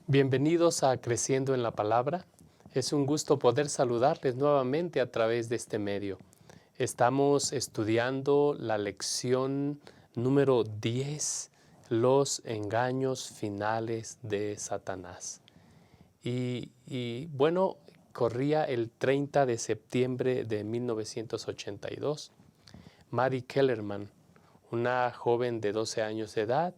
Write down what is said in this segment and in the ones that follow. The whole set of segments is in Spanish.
Bienvenidos a Creciendo en la Palabra. Es un gusto poder saludarles nuevamente a través de este medio. Estamos estudiando la lección número 10, los engaños finales de Satanás. Bueno, corría el 30 de septiembre de 1982. Mary Kellerman, una joven de 12 años de edad,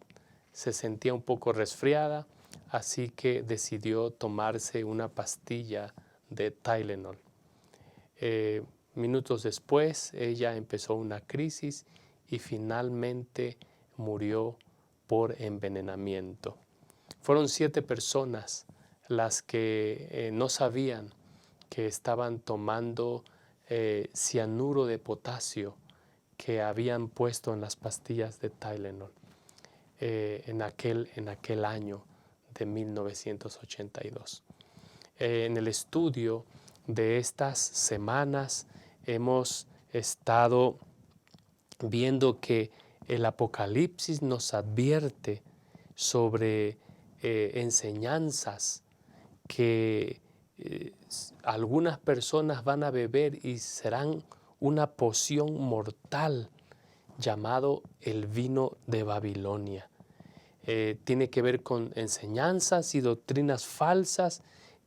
se sentía un poco resfriada, así que decidió tomarse una pastilla de Tylenol. Minutos después, ella empezó una crisis y finalmente murió por envenenamiento. Fueron 7 personas las que no sabían que estaban tomando cianuro de potasio que habían puesto en las pastillas de Tylenol en aquel año de 1982. En el estudio de estas semanas hemos estado viendo que el Apocalipsis nos advierte sobre enseñanzas que algunas personas van a beber y serán una poción mortal llamado el vino de Babilonia. Tiene que ver con enseñanzas y doctrinas falsas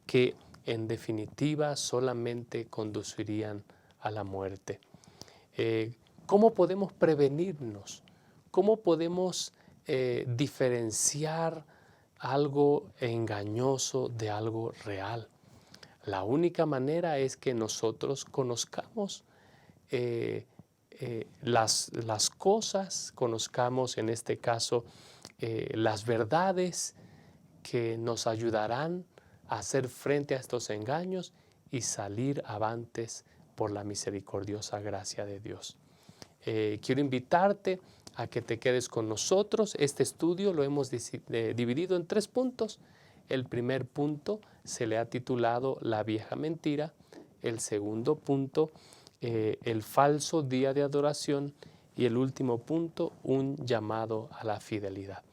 que en definitiva solamente conducirían a la muerte. ¿Cómo podemos prevenirnos? ¿Cómo podemos diferenciar algo engañoso de algo real? La única manera es que nosotros conozcamos las cosas, conozcamos en este caso las verdades que nos ayudarán a hacer frente a estos engaños y salir avantes por la misericordiosa gracia de Dios. Quiero invitarte a que te quedes con nosotros. Este estudio lo hemos dividido en 3 puntos. El primer punto se le ha titulado La vieja mentira. El segundo punto, el falso día de adoración. Y el último punto, un llamado a la fidelidad.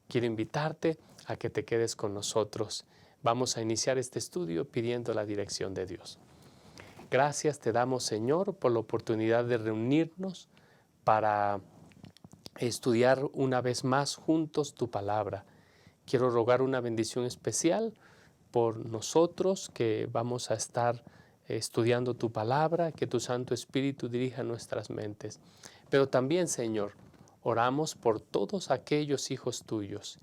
Quiero invitarte a que te quedes con nosotros. Vamos a iniciar este estudio pidiendo la dirección de Dios. Gracias te damos, Señor, por la oportunidad de reunirnos para estudiar una vez más juntos tu palabra. Quiero rogar una bendición especial por nosotros que vamos a estar estudiando tu palabra, que tu Santo Espíritu dirija nuestras mentes. Pero también, Señor, oramos por todos aquellos hijos tuyos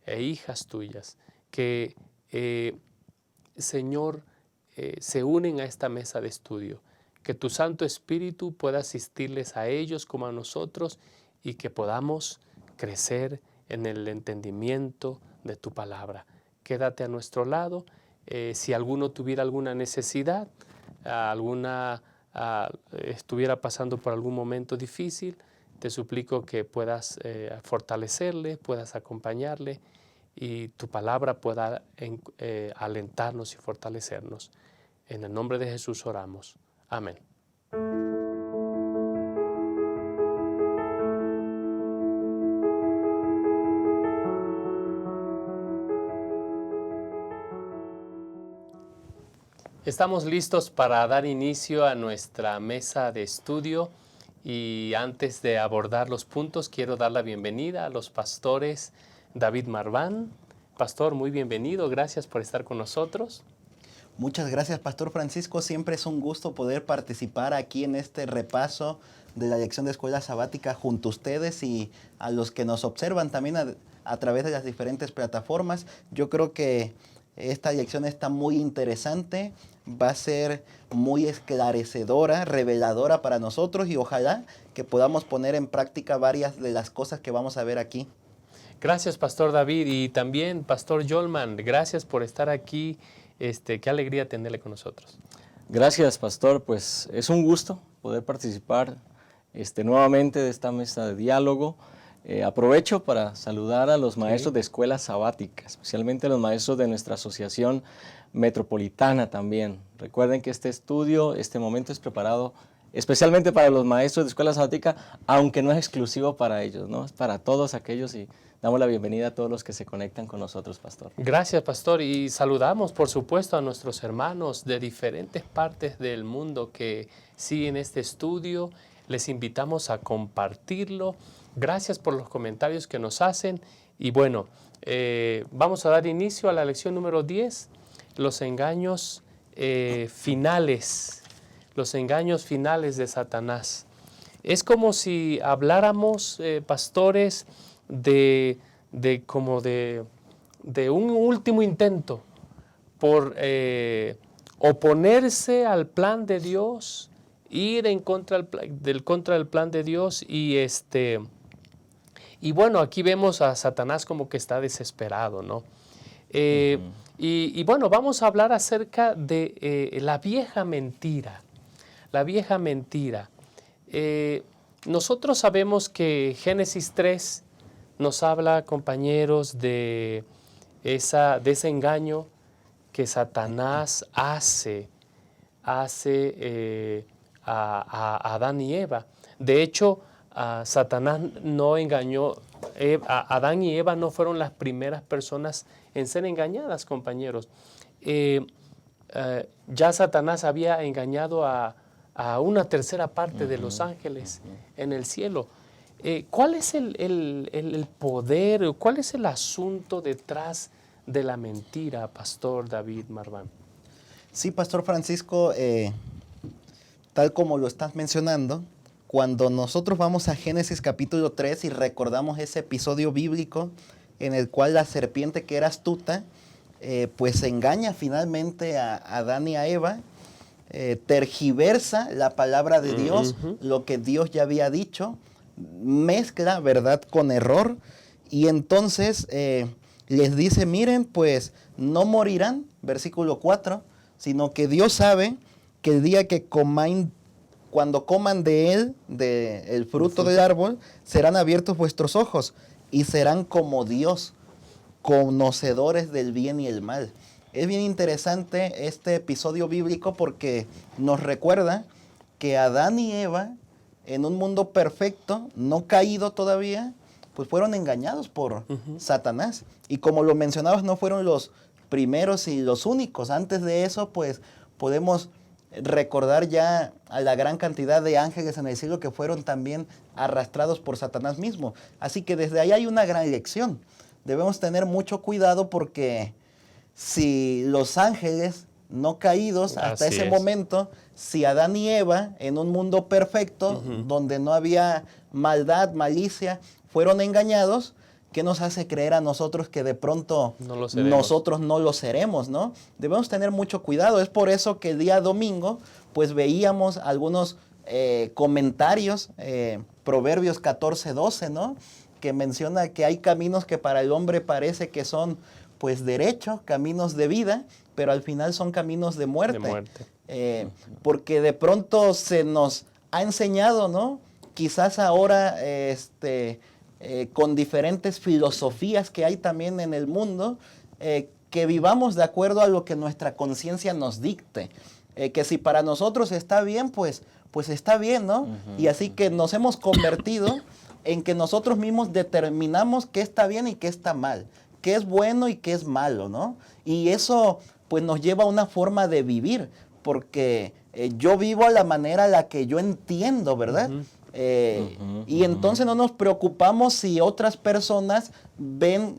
e hijas tuyas que, Señor, se unen a esta mesa de estudio. Que tu Santo Espíritu pueda asistirles a ellos como a nosotros y que podamos crecer en el entendimiento de tu palabra. Quédate a nuestro lado. Si alguno tuviera alguna necesidad, estuviera pasando por algún momento difícil, te suplico que puedas fortalecerle, puedas acompañarle y tu palabra pueda alentarnos y fortalecernos. En el nombre de Jesús oramos. Amén. Estamos listos para dar inicio a nuestra mesa de estudio y antes de abordar los puntos quiero dar la bienvenida a los pastores David Marván. Pastor, muy bienvenido, gracias por estar con nosotros. Muchas gracias, Pastor Francisco. Siempre es un gusto poder participar aquí en este repaso de la lección de escuela sabática junto a ustedes y a los que nos observan también a través de las diferentes plataformas. Yo creo que esta lección está muy interesante, va a ser muy esclarecedora, reveladora para nosotros y ojalá que podamos poner en práctica varias de las cosas que vamos a ver aquí. Gracias, Pastor David, y también Pastor Jolman, gracias por estar aquí. Qué alegría tenerle con nosotros. Gracias, Pastor. Pues es un gusto poder participar nuevamente de esta mesa de diálogo. Aprovecho para saludar a los maestros de escuela sabática, especialmente a los maestros de nuestra asociación metropolitana también. Recuerden que este estudio, este momento es preparado especialmente para los maestros de escuela sabática, aunque no es exclusivo para ellos, ¿no? Es para todos aquellos y damos la bienvenida a todos los que se conectan con nosotros, pastor. Gracias, pastor, y saludamos, por supuesto, a nuestros hermanos de diferentes partes del mundo que siguen este estudio. Les invitamos a compartirlo. Gracias por los comentarios que nos hacen. Y bueno, vamos a dar inicio a la lección número 10, los engaños finales, los engaños finales de Satanás. Es como si habláramos, pastores, de un último intento por oponerse al plan de Dios, ir en contra del plan de Dios y bueno, aquí vemos a Satanás como que está desesperado, ¿no? Y bueno, vamos a hablar acerca de la vieja mentira. La vieja mentira. Nosotros sabemos que Génesis 3 nos habla, compañeros, de ese engaño que Satanás hace a Adán y Eva. De hecho, Satanás no engañó, Adán y Eva no fueron las primeras personas en ser engañadas, compañeros. Ya Satanás había engañado a una tercera parte de los ángeles en el cielo. ¿Cuál es el poder, cuál es el asunto detrás de la mentira, Pastor David Marván? Sí, Pastor Francisco, tal como lo estás mencionando, cuando nosotros vamos a Génesis capítulo 3 y recordamos ese episodio bíblico en el cual la serpiente, que era astuta, pues engaña finalmente a Adán y a Eva, tergiversa la palabra de Dios, lo que Dios ya había dicho, mezcla verdad con error, y entonces les dice, miren, pues no morirán, versículo 4, sino que Dios sabe que el día que cuando coman de él, del fruto del árbol, serán abiertos vuestros ojos y serán como Dios, conocedores del bien y el mal. Es bien interesante este episodio bíblico porque nos recuerda que Adán y Eva, en un mundo perfecto, no caído todavía, pues fueron engañados por Satanás. Y como lo mencionabas, no fueron los primeros y los únicos. Antes de eso, pues podemos recordar ya a la gran cantidad de ángeles en el cielo que fueron también arrastrados por Satanás mismo. Así que desde ahí hay una gran lección. Debemos tener mucho cuidado porque si los ángeles no caídos hasta ese momento, si Adán y Eva en un mundo perfecto, donde no había maldad, malicia, fueron engañados, ¿qué nos hace creer a nosotros que de pronto nosotros no lo seremos, ¿no? Debemos tener mucho cuidado. Es por eso que el día domingo, pues veíamos algunos comentarios, Proverbios 14:12, ¿no? Que menciona que hay caminos que para el hombre parece que son pues derechos, caminos de vida, pero al final son caminos de muerte. Porque de pronto se nos ha enseñado, ¿no? Quizás ahora con diferentes filosofías que hay también en el mundo, que vivamos de acuerdo a lo que nuestra conciencia nos dicte. Que si para nosotros está bien, pues está bien, ¿no? Y así que nos hemos convertido en que nosotros mismos determinamos qué está bien y qué está mal, qué es bueno y qué es malo, ¿no? Y eso pues nos lleva a una forma de vivir, porque yo vivo a la manera a la que yo entiendo, ¿verdad? Y entonces no nos preocupamos si otras personas ven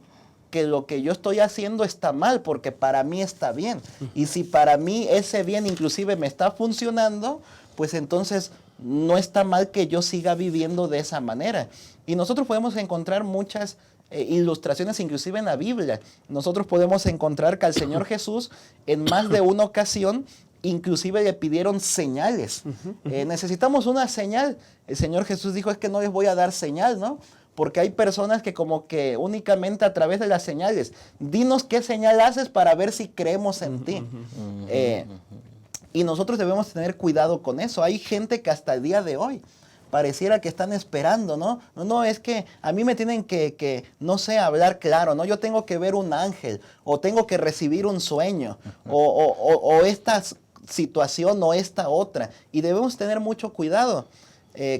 que lo que yo estoy haciendo está mal, porque para mí está bien. Y si para mí ese bien inclusive me está funcionando, pues entonces no está mal que yo siga viviendo de esa manera. Y nosotros podemos encontrar muchas ilustraciones inclusive en la Biblia. Nosotros podemos encontrar que al Señor Jesús en más de una ocasión inclusive le pidieron señales. Necesitamos una señal. El Señor Jesús dijo, es que no les voy a dar señal, ¿no? Porque hay personas que como que únicamente a través de las señales, dinos qué señal haces para ver si creemos en ti. Y nosotros debemos tener cuidado con eso. Hay gente que hasta el día de hoy pareciera que están esperando, ¿no? No, es que a mí me tienen que, no sé, hablar claro, ¿no? Yo tengo que ver un ángel, o tengo que recibir un sueño, o estas situación o esta otra. Y debemos tener mucho cuidado.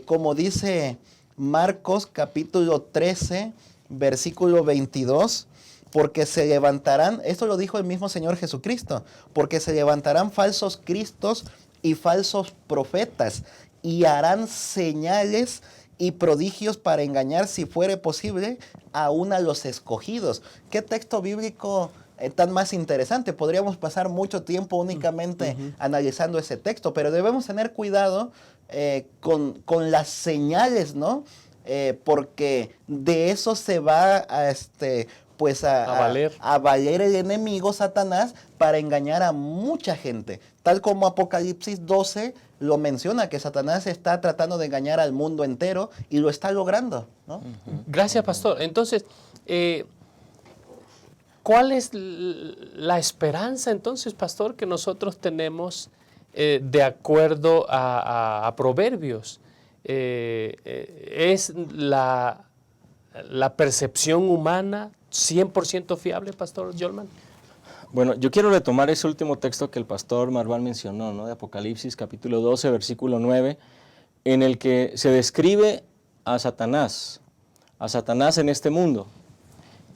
Como dice Marcos capítulo 13, versículo 22, porque se levantarán, esto lo dijo el mismo Señor Jesucristo, porque se levantarán falsos cristos y falsos profetas y harán señales y prodigios para engañar, si fuere posible, aún a los escogidos. ¿Qué texto bíblico tan más interesante? Podríamos pasar mucho tiempo únicamente analizando ese texto, pero debemos tener cuidado con las señales, ¿no? Porque de eso se va a valer el enemigo Satanás para engañar a mucha gente. Tal como Apocalipsis 12 lo menciona, que Satanás está tratando de engañar al mundo entero y lo está logrando, ¿no? Gracias, pastor. Entonces, ¿cuál es la esperanza entonces, pastor, que nosotros tenemos de acuerdo a Proverbios? ¿Es la percepción humana 100% fiable, pastor Yolman? Bueno, yo quiero retomar ese último texto que el pastor Marván mencionó, ¿no? De Apocalipsis capítulo 12, versículo 9, en el que se describe a Satanás en este mundo.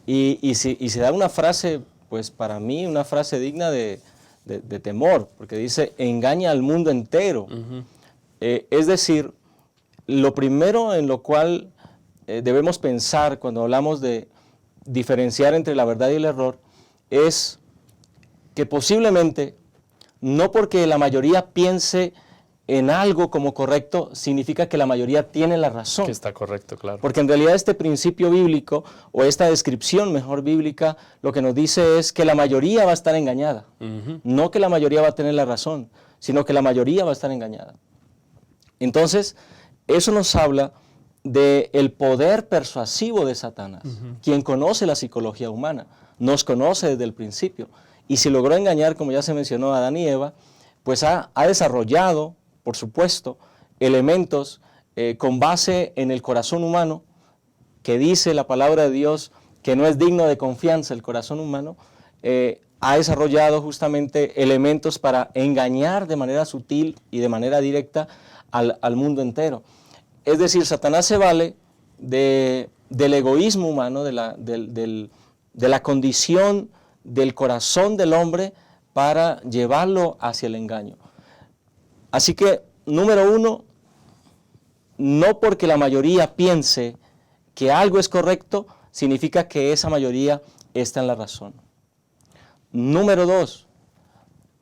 Y se da una frase, pues para mí, una frase digna de temor, porque dice, engaña al mundo entero. Es decir, lo primero en lo cual debemos pensar cuando hablamos de diferenciar entre la verdad y el error es que posiblemente, no porque la mayoría piense en algo como correcto, significa que la mayoría tiene la razón. Que está correcto, claro. Porque en realidad este principio bíblico, o esta descripción mejor bíblica, lo que nos dice es que la mayoría va a estar engañada. No que la mayoría va a tener la razón, sino que la mayoría va a estar engañada. Entonces, eso nos habla del poder persuasivo de Satanás, quien conoce la psicología humana, nos conoce desde el principio. Y si logró engañar, como ya se mencionó, a Adán y Eva, pues ha desarrollado, por supuesto, elementos con base en el corazón humano, que dice la palabra de Dios que no es digno de confianza el corazón humano, ha desarrollado justamente elementos para engañar de manera sutil y de manera directa al mundo entero. Es decir, Satanás se vale del egoísmo humano, de la condición del corazón del hombre para llevarlo hacia el engaño. Así que, número uno, no porque la mayoría piense que algo es correcto, significa que esa mayoría está en la razón. Número dos,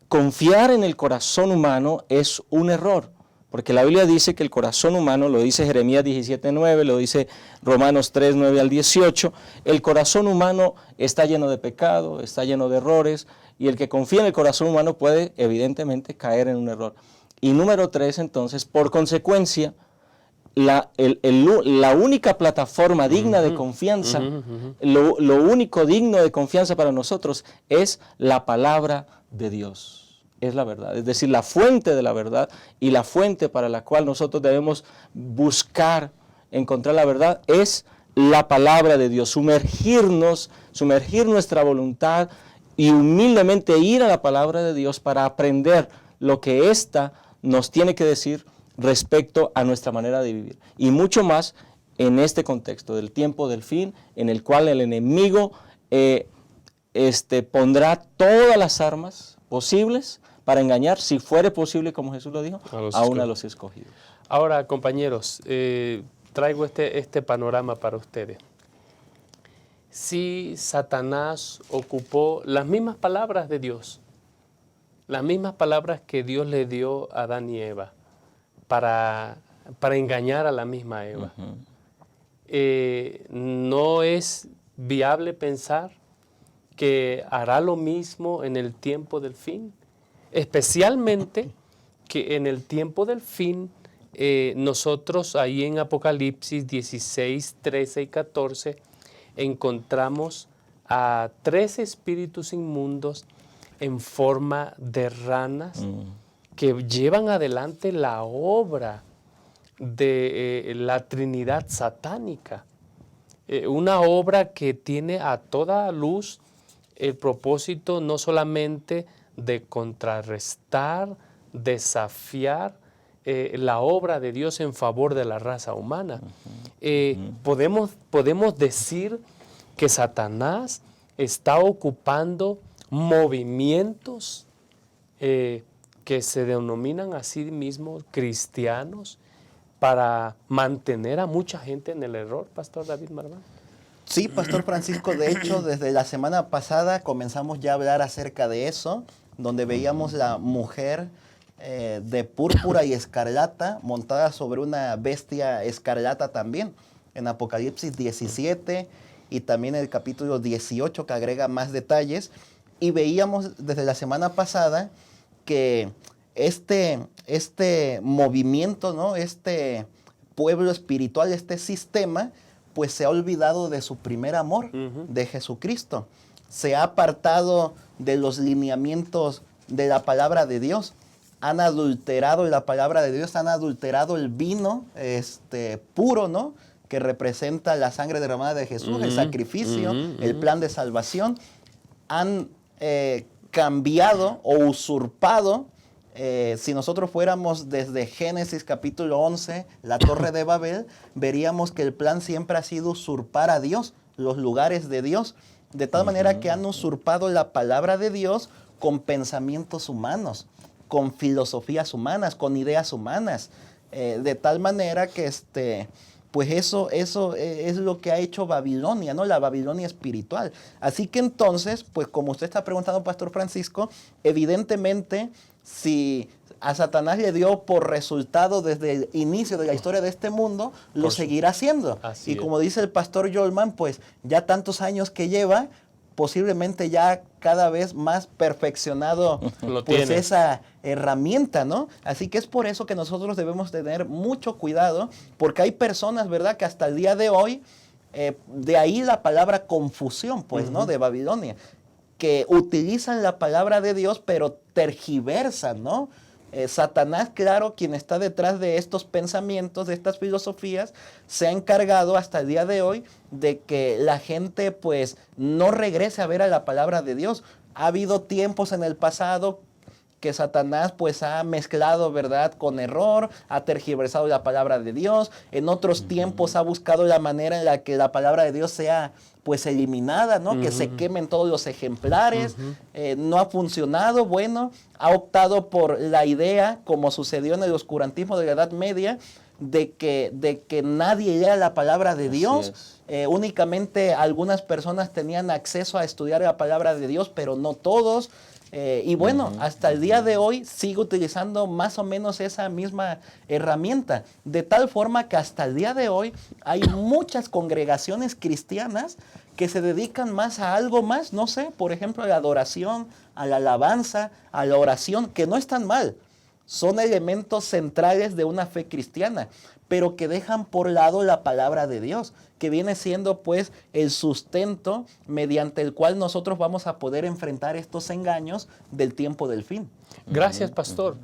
confiar en el corazón humano es un error, porque la Biblia dice que el corazón humano, lo dice Jeremías 17:9, lo dice Romanos 3:9 al 18, el corazón humano está lleno de pecado, está lleno de errores, y el que confía en el corazón humano puede evidentemente caer en un error. Y número tres, entonces, por consecuencia, la única plataforma digna de confianza, lo único digno de confianza para nosotros es la palabra de Dios. Es la verdad, es decir, la fuente de la verdad y la fuente para la cual nosotros debemos buscar encontrar la verdad es la palabra de Dios, sumergir nuestra voluntad y humildemente ir a la palabra de Dios para aprender lo que ésta nos tiene que decir respecto a nuestra manera de vivir. Y mucho más en este contexto del tiempo del fin, en el cual el enemigo pondrá todas las armas posibles para engañar, si fuere posible, como Jesús lo dijo, aún a los escogidos. Ahora, compañeros, traigo este panorama para ustedes. Si Satanás ocupó las mismas palabras de Dios, las mismas palabras que Dios le dio a Adán y Eva, para engañar a la misma Eva, ¿no es viable pensar que hará lo mismo en el tiempo del fin? Especialmente que en el tiempo del fin, nosotros ahí en Apocalipsis 16, 13 y 14, encontramos a 3 espíritus inmundos en forma de ranas que llevan adelante la obra de la Trinidad satánica. Una obra que tiene a toda luz el propósito no solamente de contrarrestar, desafiar la obra de Dios en favor de la raza humana. Podemos decir que Satanás está ocupando movimientos que se denominan a sí mismos cristianos para mantener a mucha gente en el error, Pastor David Marván. Sí, Pastor Francisco, de hecho, desde la semana pasada comenzamos ya a hablar acerca de eso, donde veíamos la mujer de púrpura y escarlata montada sobre una bestia escarlata también, en Apocalipsis 17 y también el capítulo 18 que agrega más detalles. Y veíamos desde la semana pasada que este movimiento, ¿no? Este pueblo espiritual, este sistema, pues se ha olvidado de su primer amor, de Jesucristo. Se ha apartado de los lineamientos de la palabra de Dios. Han adulterado la palabra de Dios, han adulterado el vino puro, ¿no? Que representa la sangre derramada de Jesús, el sacrificio, el plan de salvación. Han cambiado o usurpado. Si nosotros fuéramos desde Génesis capítulo 11, la Torre de Babel, veríamos que el plan siempre ha sido usurpar a Dios, los lugares de Dios, de tal manera que han usurpado la palabra de Dios con pensamientos humanos, con filosofías humanas, con ideas humanas, de tal manera que pues eso es lo que ha hecho Babilonia, ¿no? La Babilonia espiritual. Así que entonces, pues como usted está preguntando, Pastor Francisco, evidentemente, si a Satanás le dio por resultado desde el inicio de la historia de este mundo, lo seguirá haciendo. Y como dice el Pastor Yolman, pues ya tantos años que lleva, posiblemente ya cada vez más perfeccionado pues esa herramienta, ¿no? Así que es por eso que nosotros debemos tener mucho cuidado, porque hay personas, ¿verdad?, que hasta el día de hoy, de ahí la palabra confusión, pues, ¿no?, de Babilonia, que utilizan la palabra de Dios, pero tergiversan, ¿no? Satanás, claro, quien está detrás de estos pensamientos, de estas filosofías, se ha encargado hasta el día de hoy de que la gente pues no regrese a ver a la palabra de Dios. Ha habido tiempos en el pasado que Satanás pues ha mezclado verdad con error, ha tergiversado la palabra de Dios. En otros tiempos ha buscado la manera en la que la palabra de Dios sea pues eliminada, ¿no? Que se quemen todos los ejemplares. No ha funcionado. Bueno, ha optado por la idea, como sucedió en el oscurantismo de la Edad Media, de que nadie lea la palabra de Dios. Únicamente algunas personas tenían acceso a estudiar la palabra de Dios, pero no todos. Y bueno, hasta el día de hoy sigue utilizando más o menos esa misma herramienta, de tal forma que hasta el día de hoy hay muchas congregaciones cristianas que se dedican más a algo más, no sé, por ejemplo, a la adoración, a la alabanza, a la oración, que no están mal, son elementos centrales de una fe cristiana, pero que dejan por lado la palabra de Dios, que viene siendo pues el sustento mediante el cual nosotros vamos a poder enfrentar estos engaños del tiempo del fin. Gracias, Pastor.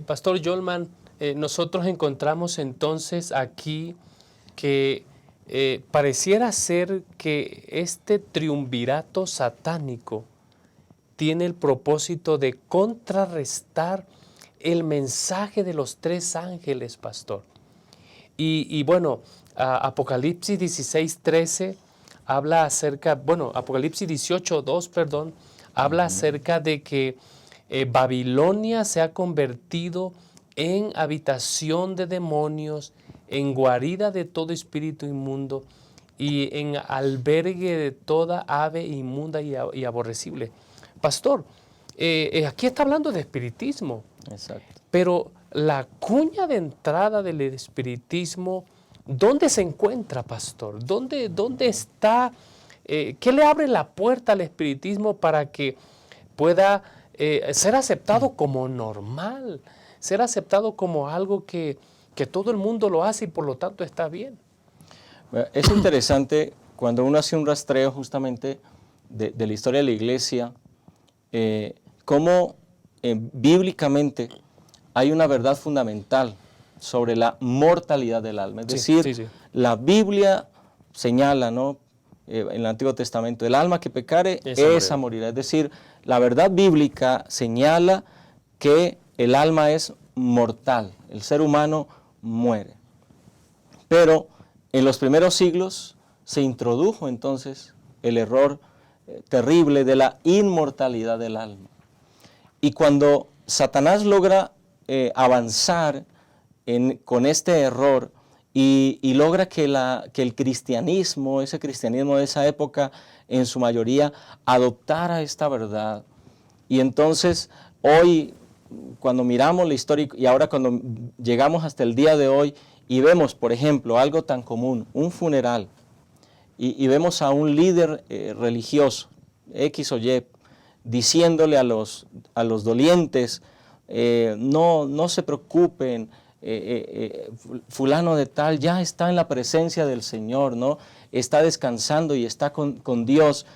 Pastor Yolman, nosotros encontramos entonces aquí que pareciera ser que este triunvirato satánico tiene el propósito de contrarrestar el mensaje de los tres ángeles, Pastor. Y bueno, Apocalipsis 16:13 habla acerca, bueno, Apocalipsis 18:2, perdón, habla acerca de que Babilonia se ha convertido en habitación de demonios, en guarida de todo espíritu inmundo y en albergue de toda ave inmunda y aborrecible. Pastor, aquí está hablando de espiritismo. Exacto. Pero la cuña de entrada del espiritismo, ¿dónde se encuentra, Pastor? ¿Dónde está? ¿Qué le abre la puerta al espiritismo para que pueda ser aceptado como normal, ser aceptado como algo que todo el mundo lo hace y por lo tanto está bien? Es interesante cuando uno hace un rastreo justamente de la historia de la iglesia, cómo bíblicamente hay una verdad fundamental sobre la mortalidad del alma. Es decir, la Biblia señala, ¿no?, en el Antiguo Testamento, el alma que pecare, Esa esa morirá. Es decir, la verdad bíblica señala que el alma es mortal, el ser humano muere. Pero en los primeros siglos se introdujo entonces el error terrible de la inmortalidad del alma. Y cuando Satanás logra avanzar con este error y logra que el cristianismo, ese cristianismo de esa época, en su mayoría, adoptara esta verdad. Y entonces hoy, cuando miramos la historia y ahora cuando llegamos hasta el día de hoy y vemos, por ejemplo, algo tan común, un funeral, y vemos a un líder religioso, X o Y, diciéndole a los dolientes, no se preocupen, fulano de tal ya está en la presencia del Señor, ¿no? Está descansando y está con Dios.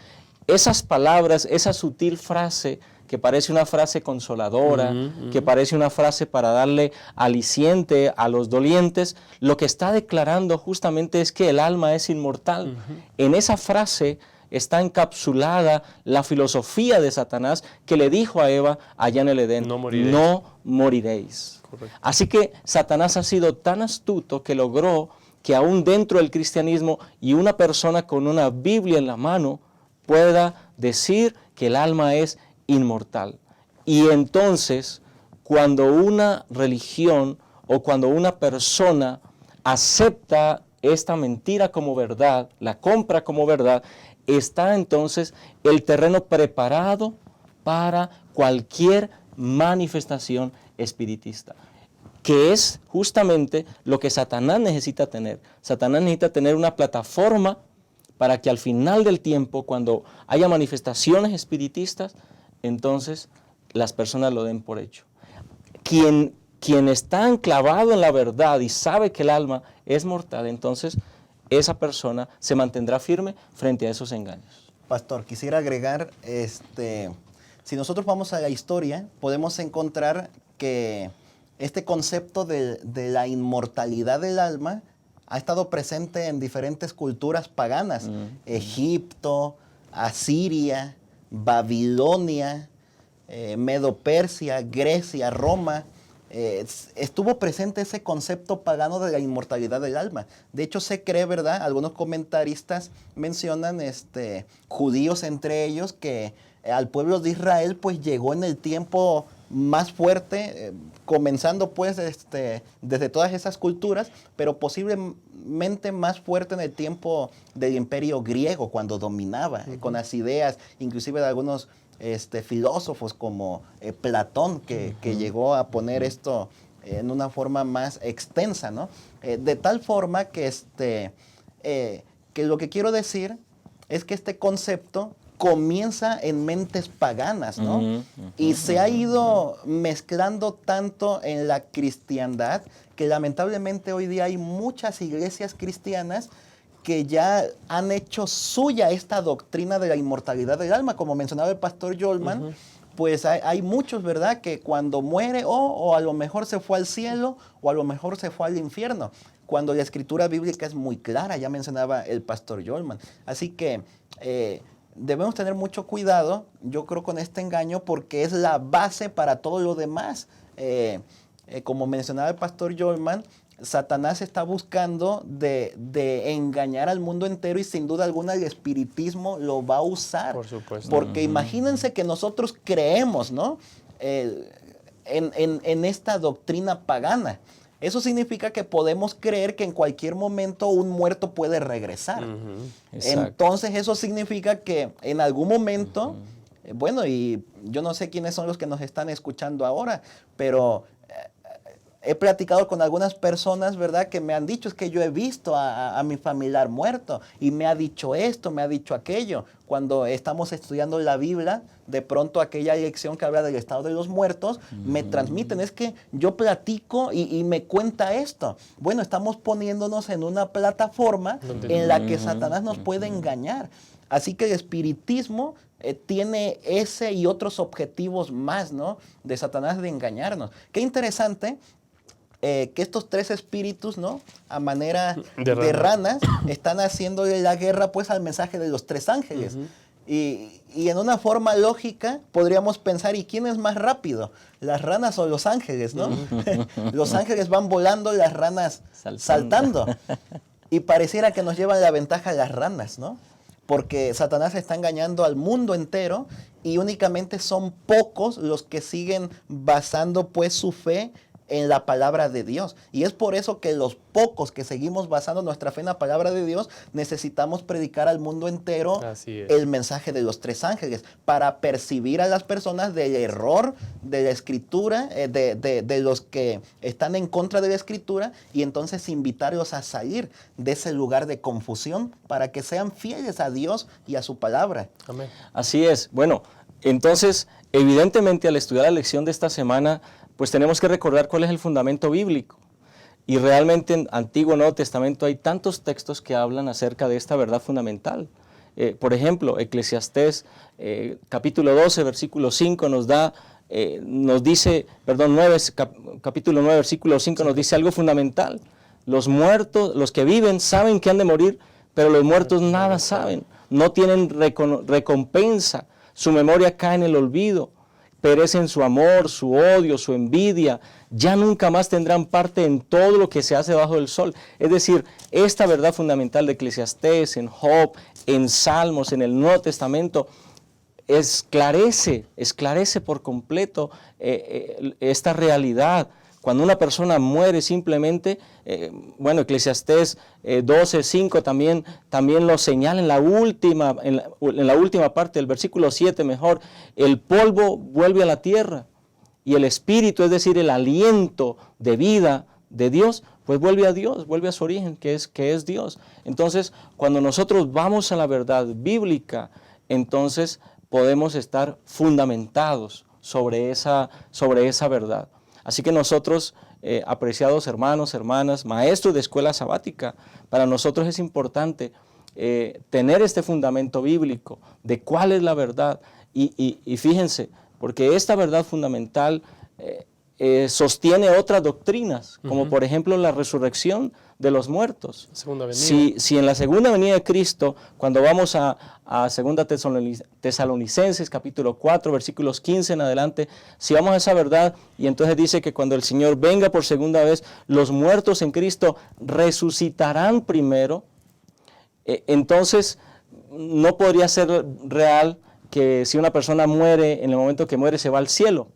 Esas palabras, esa sutil frase que parece una frase consoladora, que parece una frase para darle aliciente a los dolientes, lo que está declarando justamente es que el alma es inmortal. En esa frase está encapsulada la filosofía de Satanás que le dijo a Eva allá en el Edén, no moriréis. Correcto. Así que Satanás ha sido tan astuto que logró que aún dentro del cristianismo y una persona con una Biblia en la mano pueda decir que el alma es inmortal. Y entonces, cuando una religión o cuando una persona acepta esta mentira como verdad, la compra como verdad, está entonces el terreno preparado para cualquier manifestación espiritista, que es justamente lo que Satanás necesita tener. Satanás necesita tener una plataforma para que al final del tiempo, cuando haya manifestaciones espiritistas, entonces las personas lo den por hecho. Quien está enclavado en la verdad y sabe que el alma es mortal, entonces esa persona se mantendrá firme frente a esos engaños. Pastor, quisiera agregar, si nosotros vamos a la historia, podemos encontrar que este concepto de la inmortalidad del alma ha estado presente en diferentes culturas paganas. Egipto, Asiria, Babilonia, Medo-Persia, Grecia, Roma. Estuvo presente ese concepto pagano de la inmortalidad del alma. De hecho, se cree, ¿verdad? Algunos comentaristas mencionan, judíos entre ellos, que al pueblo de Israel pues llegó en el tiempo más fuerte, comenzando pues desde todas esas culturas, pero posiblemente más fuerte en el tiempo del imperio griego, cuando dominaba, con las ideas, inclusive de algunos filósofos como Platón, que llegó a poner esto en una forma más extensa, ¿no? De tal forma que lo que quiero decir es que este concepto comienza en mentes paganas, ¿no? Y se ha ido mezclando tanto en la cristiandad que lamentablemente hoy día hay muchas iglesias cristianas que ya han hecho suya esta doctrina de la inmortalidad del alma. Como mencionaba el pastor Jolman, pues hay muchos, ¿verdad?, que cuando muere o a lo mejor se fue al cielo o a lo mejor se fue al infierno, cuando la escritura bíblica es muy clara, ya mencionaba el pastor Jolman. Así que debemos tener mucho cuidado, yo creo, con este engaño, porque es la base para todo lo demás. Como mencionaba el pastor Jolman, Satanás está buscando de engañar al mundo entero y sin duda alguna el espiritismo lo va a usar. Por supuesto. Porque imagínense que nosotros creemos, ¿no?, en esta doctrina pagana. Eso significa que podemos creer que en cualquier momento un muerto puede regresar. Entonces eso significa que en algún momento, bueno, y yo no sé quiénes son los que nos están escuchando ahora, pero he platicado con algunas personas, ¿verdad?, que me han dicho, es que yo he visto a mi familiar muerto y me ha dicho esto, me ha dicho aquello. Cuando estamos estudiando la Biblia, de pronto aquella lección que habla del estado de los muertos, me transmiten, es que yo platico y me cuenta esto. Bueno, estamos poniéndonos en una plataforma en la que Satanás nos puede engañar. Así que el espiritismo tiene ese y otros objetivos más, ¿no?, de Satanás de engañarnos. Qué interesante. que estos tres espíritus, ¿no? A manera De de rana. ranas, están haciéndole la guerra pues al mensaje de los tres ángeles. Y en una forma lógica podríamos pensar, ¿y quién es más rápido? ¿Las ranas o los ángeles, no? Los ángeles van volando, las ranas saltando. Y pareciera que nos llevan la ventaja las ranas, ¿no? Porque Satanás está engañando al mundo entero y únicamente son pocos los que siguen basando pues su fe en la palabra de Dios. Y es por eso que los pocos que seguimos basando nuestra fe en la palabra de Dios, necesitamos predicar al mundo entero el mensaje de los tres ángeles para percibir a las personas del error de la escritura, de los que están en contra de la escritura, y entonces invitarlos a salir de ese lugar de confusión para que sean fieles a Dios y a su palabra. Amén. Así es. Bueno, entonces, evidentemente al estudiar la lección de esta semana, pues tenemos que recordar cuál es el fundamento bíblico. Y realmente en Antiguo y Nuevo Testamento hay tantos textos que hablan acerca de esta verdad fundamental. Por ejemplo, Eclesiastés capítulo 12, versículo 5 capítulo 9, versículo 5 nos dice algo fundamental. Los muertos, los que viven saben que han de morir, pero los muertos nada saben, no tienen recompensa, su memoria cae en el olvido. Perecen su amor, su odio, su envidia, ya nunca más tendrán parte en todo lo que se hace bajo el sol. Es decir, esta verdad fundamental de Eclesiastés, en Job, en Salmos, en el Nuevo Testamento, esclarece por completo esta realidad. Cuando una persona muere simplemente, Eclesiastés 12:5 también lo señala en la última parte del versículo 7 mejor. El polvo vuelve a la tierra y el espíritu, es decir, el aliento de vida de Dios, pues vuelve a Dios, vuelve a su origen, que es Dios. Entonces, cuando nosotros vamos a la verdad bíblica, entonces podemos estar fundamentados sobre esa verdad. Así que nosotros, apreciados hermanos, hermanas, maestros de escuela sabática, para nosotros es importante tener este fundamento bíblico de cuál es la verdad. Y fíjense, porque esta verdad fundamental sostiene otras doctrinas, como por ejemplo la resurrección de los muertos. Si en la segunda venida de Cristo, cuando vamos a 2 Tesalonicenses capítulo 4, versículos 15 en adelante, si vamos a esa verdad, y entonces dice que cuando el Señor venga por segunda vez, los muertos en Cristo resucitarán primero, entonces no podría ser real que si una persona muere, en el momento que muere se va al cielo.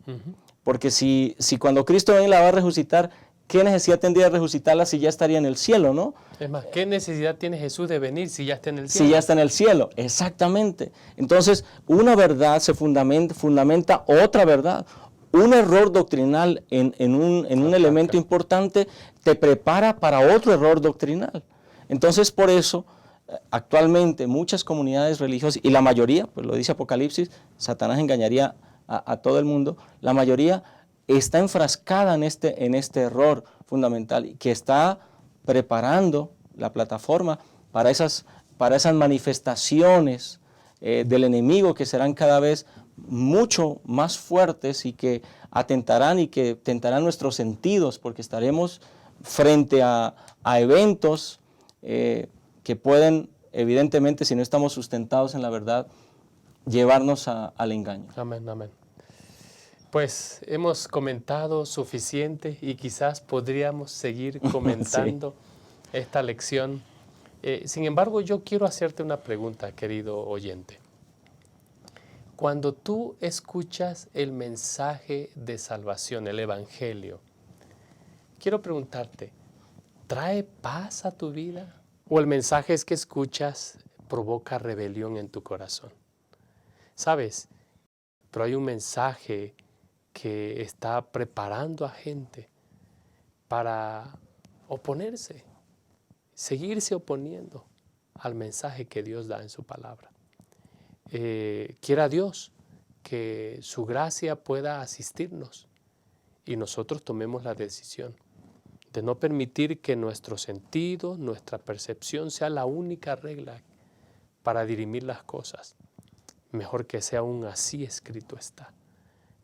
Porque si cuando Cristo venga la va a resucitar, ¿qué necesidad tendría de resucitarla si ya estaría en el cielo, no? Es más, ¿qué necesidad tiene Jesús de venir si ya está en el cielo? Si ya está en el cielo, exactamente. Entonces, una verdad se fundamenta otra verdad. Un error doctrinal en un elemento importante te prepara para otro error doctrinal. Entonces, por eso, actualmente muchas comunidades religiosas, y la mayoría, pues lo dice Apocalipsis, Satanás engañaría a todo el mundo, la mayoría está enfrascada en este error fundamental que está preparando la plataforma para esas manifestaciones del enemigo que serán cada vez mucho más fuertes y que atentarán y que tentarán nuestros sentidos, porque estaremos frente a eventos que pueden, evidentemente, si no estamos sustentados en la verdad, llevarnos al engaño. Amén, amén. Pues hemos comentado suficiente y quizás podríamos seguir comentando esta lección. Sin embargo, yo quiero hacerte una pregunta, querido oyente. Cuando tú escuchas el mensaje de salvación, el Evangelio, quiero preguntarte, ¿trae paz a tu vida? ¿O el mensaje es que escuchas provoca rebelión en tu corazón? ¿Sabes? Pero hay un mensaje que está preparando a gente para oponerse, seguirse oponiendo al mensaje que Dios da en su palabra. Quiera Dios que su gracia pueda asistirnos y nosotros tomemos la decisión de no permitir que nuestro sentido, nuestra percepción sea la única regla para dirimir las cosas. Mejor que sea un así escrito está.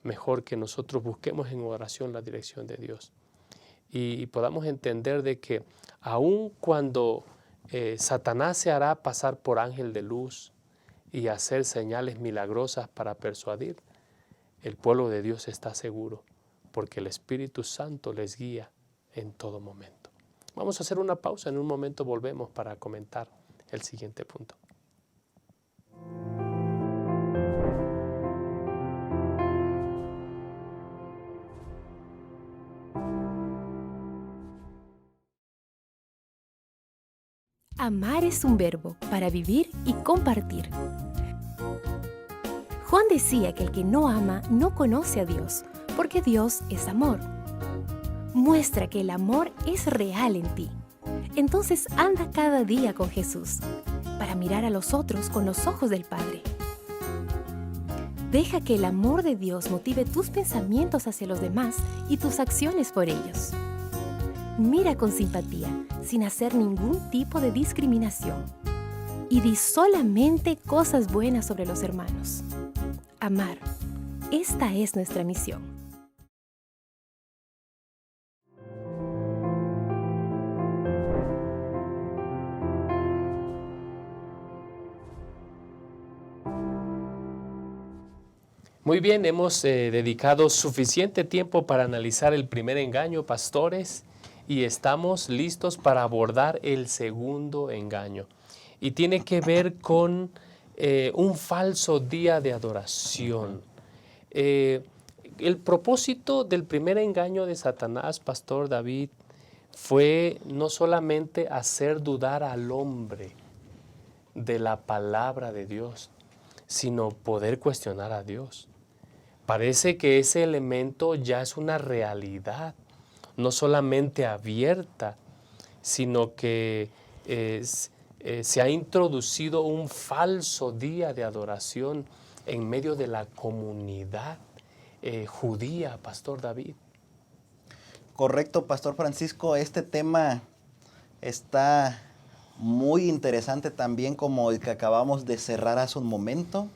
Mejor que nosotros busquemos en oración la dirección de Dios. y podamos entender de que aun cuando Satanás se hará pasar por ángel de luz y hacer señales milagrosas para persuadir, el pueblo de Dios está seguro, porque el Espíritu Santo les guía en todo momento. Vamos a hacer una pausa, en un momento volvemos para comentar el siguiente punto. Amar es un verbo para vivir y compartir. Juan decía que el que no ama no conoce a Dios, porque Dios es amor. Muestra que el amor es real en ti. Entonces anda cada día con Jesús, para mirar a los otros con los ojos del Padre. Deja que el amor de Dios motive tus pensamientos hacia los demás y tus acciones por ellos. Mira con simpatía, sin hacer ningún tipo de discriminación. Y di solamente cosas buenas sobre los hermanos. Amar. Esta es nuestra misión. Muy bien, hemos dedicado suficiente tiempo para analizar el primer engaño, pastores, y estamos listos para abordar el segundo engaño. Y tiene que ver con un falso día de adoración. El propósito del primer engaño de Satanás, Pastor David, fue no solamente hacer dudar al hombre de la palabra de Dios, sino poder cuestionar a Dios. Parece que ese elemento ya es una realidad, no solamente abierta, sino que se ha introducido un falso día de adoración en medio de la comunidad judía, Pastor David. Correcto, Pastor Francisco. Este tema está muy interesante también, como el que acabamos de cerrar hace un momento,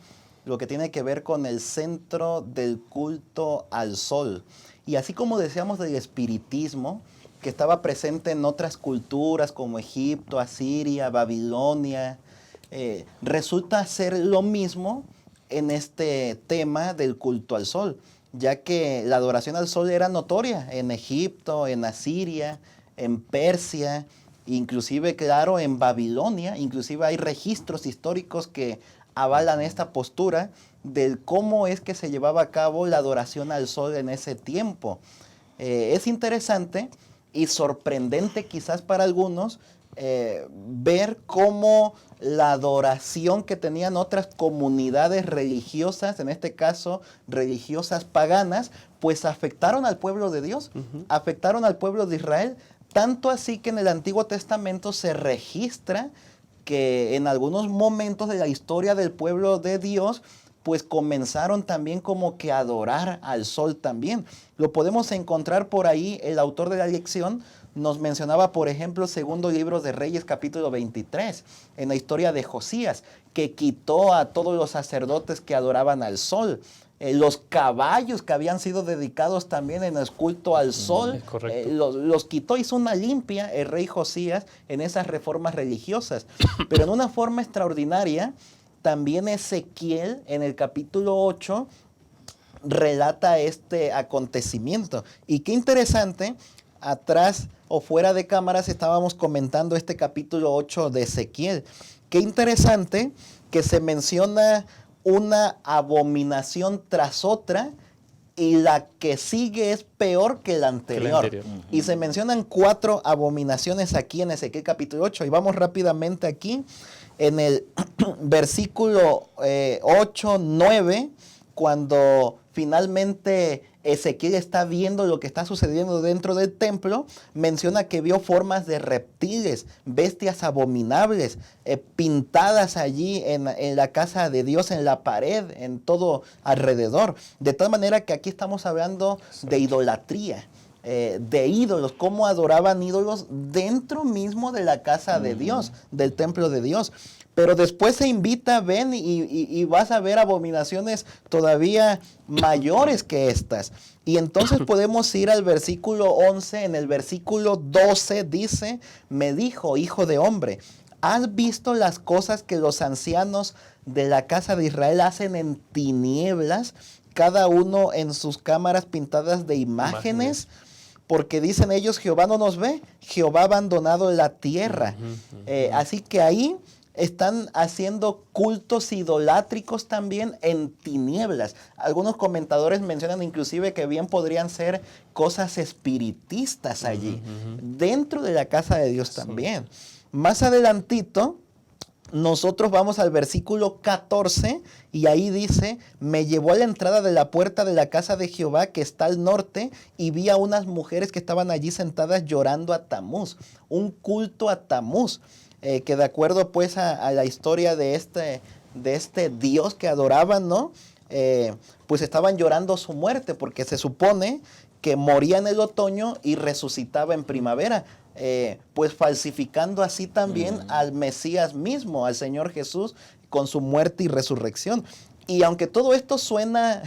lo que tiene que ver con el centro del culto al sol. Y así como decíamos del espiritismo, que estaba presente en otras culturas como Egipto, Asiria, Babilonia, resulta ser lo mismo en este tema del culto al sol, ya que la adoración al sol era notoria en Egipto, en Asiria, en Persia, inclusive, claro, en Babilonia. Inclusive hay registros históricos que avalan esta postura de cómo es que se llevaba a cabo la adoración al sol en ese tiempo. Es interesante y sorprendente quizás para algunos ver cómo la adoración que tenían otras comunidades religiosas, en este caso religiosas paganas, pues afectaron al pueblo de Dios, afectaron al pueblo de Israel, tanto así que en el Antiguo Testamento se registra que en algunos momentos de la historia del pueblo de Dios, pues comenzaron también como que a adorar al sol también. Lo podemos encontrar por ahí. El autor de la lección nos mencionaba, por ejemplo, el segundo libro de Reyes, capítulo 23, en la historia de Josías, que quitó a todos los sacerdotes que adoraban al sol. Los caballos que habían sido dedicados también en el culto al sol, los quitó, hizo una limpia el rey Josías en esas reformas religiosas. Pero en una forma extraordinaria, también Ezequiel en el capítulo 8 relata este acontecimiento. Y qué interesante, atrás o fuera de cámaras estábamos comentando este capítulo 8 de Ezequiel. Qué interesante que se menciona una abominación tras otra y la que sigue es peor que la anterior. Y se mencionan 4 abominaciones aquí en Ezequiel capítulo 8. Y vamos rápidamente aquí en el versículo 8, 9, cuando finalmente Ezequiel está viendo lo que está sucediendo dentro del templo, menciona que vio formas de reptiles, bestias abominables, pintadas allí en la casa de Dios, en la pared, en todo alrededor. De tal manera que aquí estamos hablando de idolatría, de ídolos, cómo adoraban ídolos dentro mismo de la casa de Dios, del templo de Dios. Pero después se invita, ven y vas a ver abominaciones todavía mayores que estas. Y entonces podemos ir al versículo 11. En el versículo 12 dice, me dijo, hijo de hombre, ¿has visto las cosas que los ancianos de la casa de Israel hacen en tinieblas, cada uno en sus cámaras pintadas de imágenes? Porque dicen ellos, Jehová no nos ve, Jehová ha abandonado la tierra. Así que ahí están haciendo cultos idolátricos también en tinieblas. Algunos comentadores mencionan inclusive que bien podrían ser cosas espiritistas allí, dentro de la casa de Dios también. Más adelantito, nosotros vamos al versículo 14 y ahí dice, me llevó a la entrada de la puerta de la casa de Jehová que está al norte y vi a unas mujeres que estaban allí sentadas llorando a Tamuz, un culto a Tamuz, que de acuerdo pues a la historia de este Dios que adoraban, ¿no? Pues estaban llorando su muerte porque se supone que moría en el otoño y resucitaba en primavera. Pues falsificando así también al Mesías mismo, al Señor Jesús, con su muerte y resurrección. Y aunque todo esto suena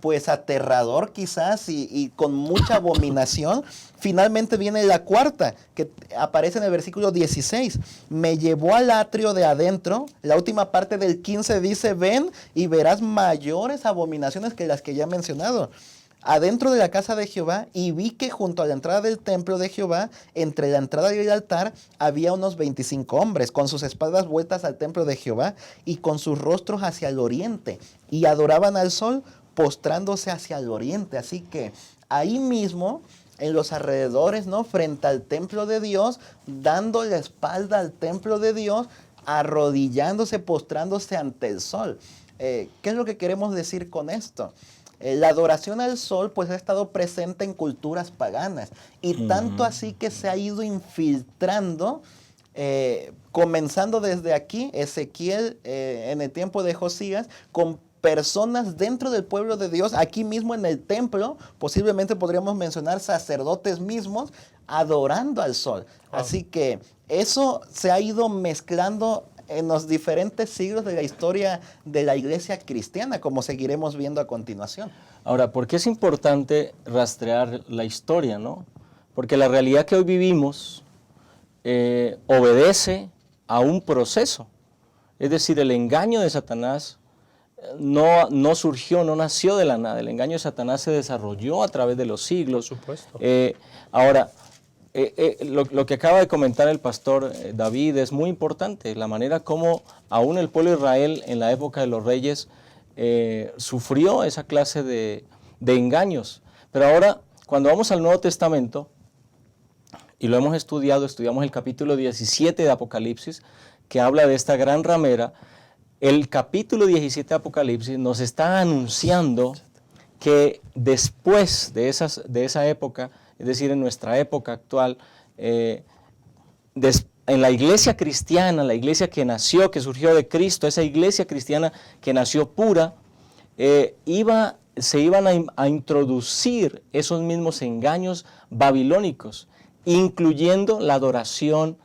pues aterrador quizás y con mucha abominación, finalmente viene la cuarta, que aparece en el versículo 16. Me llevó al atrio de adentro. La última parte del 15 dice, ven y verás mayores abominaciones que las que ya he mencionado. Adentro de la casa de Jehová, y vi que junto a la entrada del templo de Jehová, entre la entrada y el altar, había unos 25 hombres, con sus espaldas vueltas al templo de Jehová, y con sus rostros hacia el oriente, y adoraban al sol, postrándose hacia el oriente. Así que ahí mismo, en los alrededores, ¿no? Frente al templo de Dios, dando la espalda al templo de Dios, arrodillándose, postrándose ante el sol. ¿Qué es lo que queremos decir con esto? La adoración al sol pues ha estado presente en culturas paganas y tanto así que se ha ido infiltrando, comenzando desde aquí, Ezequiel en el tiempo de Josías, con personas dentro del pueblo de Dios, aquí mismo en el templo, posiblemente podríamos mencionar sacerdotes mismos adorando al sol. Así que eso se ha ido mezclando en los diferentes siglos de la historia de la iglesia cristiana, como seguiremos viendo a continuación. Ahora, ¿por qué es importante rastrear la historia, no? Porque la realidad que hoy vivimos obedece a un proceso. Es decir, el engaño de Satanás no surgió, no nació de la nada. El engaño de Satanás se desarrolló a través de los siglos. Por supuesto. Ahora, lo que acaba de comentar el pastor David es muy importante, la manera como aún el pueblo de Israel en la época de los reyes sufrió esa clase de engaños. Pero ahora, cuando vamos al Nuevo Testamento, y lo hemos estudiado, estudiamos el capítulo 17 de Apocalipsis, que habla de esta gran ramera. El capítulo 17 de Apocalipsis nos está anunciando que después de esa época, es decir, en nuestra época actual, en la iglesia cristiana, la iglesia que nació, que surgió de Cristo, esa iglesia cristiana que nació pura, se iban a introducir esos mismos engaños babilónicos, incluyendo la adoración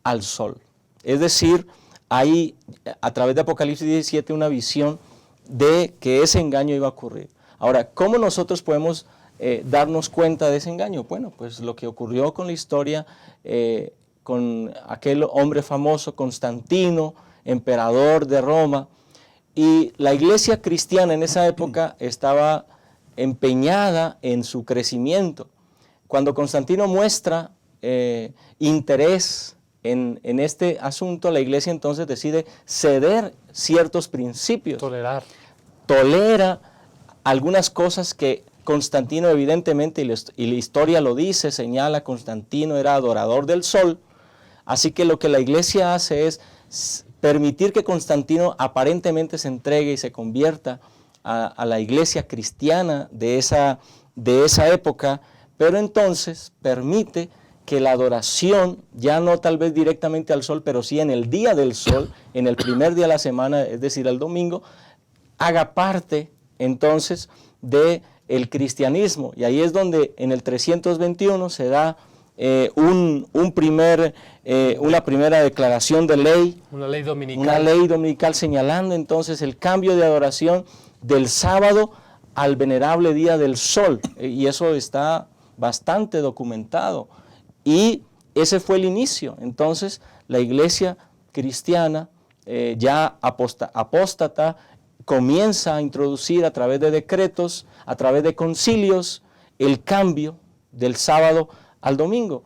al sol. Es decir, hay a través de Apocalipsis 17 una visión de que ese engaño iba a ocurrir. Ahora, ¿cómo nosotros podemos darnos cuenta de ese engaño? Bueno, pues lo que ocurrió con la historia, con aquel hombre famoso, Constantino, emperador de Roma, y la iglesia cristiana en esa época estaba empeñada en su crecimiento. Cuando Constantino muestra interés en este asunto, la iglesia entonces decide ceder ciertos principios. Tolera algunas cosas que Constantino evidentemente, y la historia lo dice, señala, Constantino era adorador del sol, así que lo que la iglesia hace es permitir que Constantino aparentemente se entregue y se convierta a la iglesia cristiana de esa época, pero entonces permite que la adoración, ya no tal vez directamente al sol, pero sí en el día del sol, en el primer día de la semana, es decir, el domingo, haga parte entonces del cristianismo. Y ahí es donde en el 321 se da una primera declaración de ley. Una ley dominical. Una ley dominical señalando entonces el cambio de adoración del sábado al venerable día del sol. Y eso está bastante documentado. Y ese fue el inicio. Entonces, la iglesia cristiana, ya apóstata, comienza a introducir a través de decretos, a través de concilios, el cambio del sábado al domingo.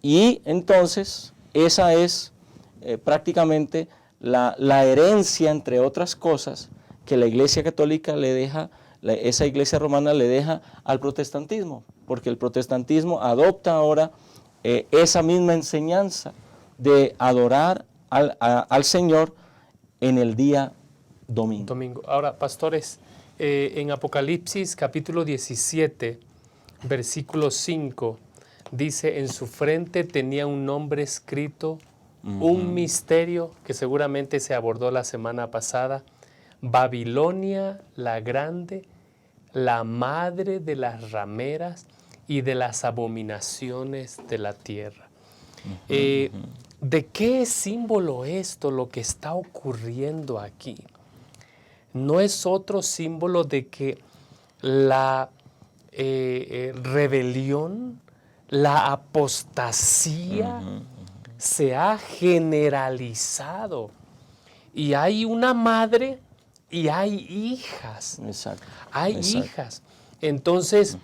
Y entonces, esa es prácticamente la herencia, entre otras cosas, que la iglesia católica le deja, esa iglesia romana le deja al protestantismo, porque el protestantismo adopta ahora esa misma enseñanza de adorar al Señor en el día domingo. Ahora, pastores, en Apocalipsis capítulo 17, versículo 5, dice, en su frente tenía un nombre escrito, un misterio que seguramente se abordó la semana pasada, Babilonia la grande, la madre de las rameras y de las abominaciones de la tierra. ¿De qué símbolo esto lo que está ocurriendo aquí? No es otro símbolo de que la rebelión, la apostasía se ha generalizado y hay una madre y hay hijas. Exacto. Hay hijas. Entonces,